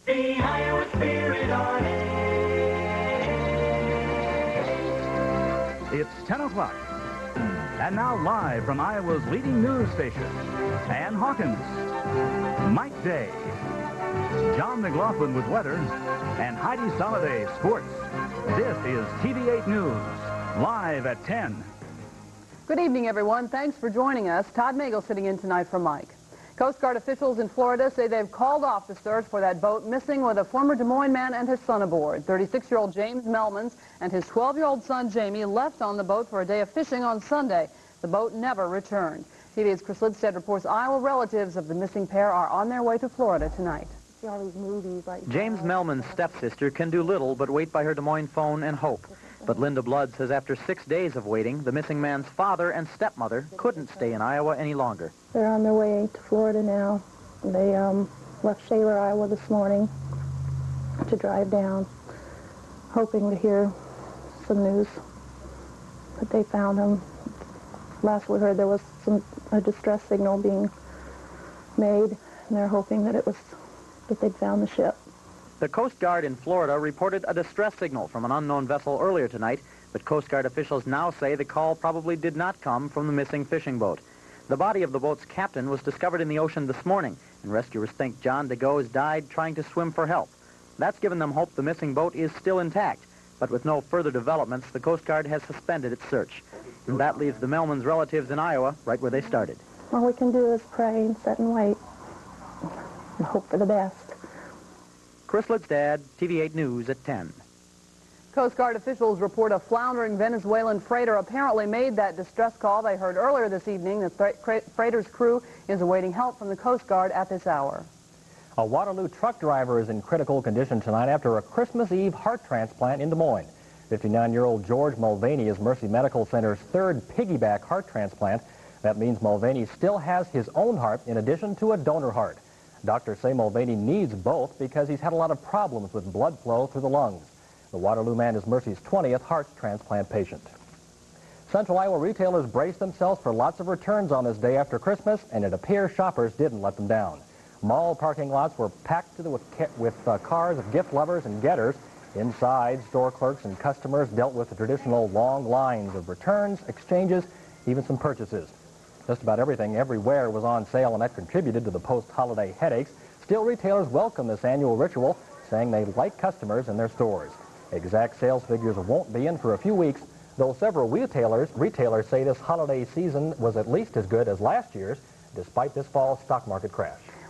The Iowa Spirit on air. It's 10 o'clock. And now live from Iowa's leading news station, Anne Hawkins, Mike Day, John McLaughlin with weather, and Heidi Soliday, sports. This is TV8 News, live at 10. Good evening, everyone. Thanks for joining us. Todd Magel sitting in tonight for Mike. Coast Guard officials in Florida say they've called off the search for that boat missing with a former Des Moines man and his son aboard. 36-year-old James Melmans and his 12-year-old son Jamie left on the boat for a day of fishing on Sunday. The boat never returned. TV's Chris Lidstead reports Iowa relatives of the missing pair are on their way to Florida tonight. See all these movies like James Melman's stepsister can do little but wait by her Des Moines phone and hope. But Linda Blood says after 6 days of waiting, the missing man's father and stepmother couldn't stay in Iowa any longer. They're on their way to Florida now. They left Shaler, Iowa this morning to drive down, hoping to hear some news that they found him. Last we heard there was a distress signal being made, and they're hoping that they'd found the ship. The Coast Guard in Florida reported a distress signal from an unknown vessel earlier tonight, but Coast Guard officials now say the call probably did not come from the missing fishing boat. The body of the boat's captain was discovered in the ocean this morning, and rescuers think John DeGoes died trying to swim for help. That's given them hope the missing boat is still intact, but with no further developments, the Coast Guard has suspended its search. And that leaves the Melmans' relatives in Iowa right where they started. All we can do is pray and sit and wait and hope for the best. Chris Lidstead, TV8 News at 10. Coast Guard officials report a floundering Venezuelan freighter apparently made that distress call they heard earlier this evening. The freighter's crew is awaiting help from the Coast Guard at this hour. A Waterloo truck driver is in critical condition tonight after a Christmas Eve heart transplant in Des Moines. 59-year-old George Mulvaney is Mercy Medical Center's third piggyback heart transplant. That means Mulvaney still has his own heart in addition to a donor heart. Doctors say Mulvaney needs both because he's had a lot of problems with blood flow through the lungs. The Waterloo man is Mercy's 20th heart transplant patient. Central Iowa retailers braced themselves for lots of returns on this day after Christmas, and it appears shoppers didn't let them down. Mall parking lots were packed with cars of gift lovers and getters. Inside, store clerks and customers dealt with the traditional long lines of returns, exchanges, even some purchases. Just about everything everywhere was on sale, and that contributed to the post-holiday headaches. Still, retailers welcome this annual ritual, saying they like customers in their stores. Exact sales figures won't be in for a few weeks, though several retailers say this holiday season was at least as good as last year's, despite this fall's stock market crash.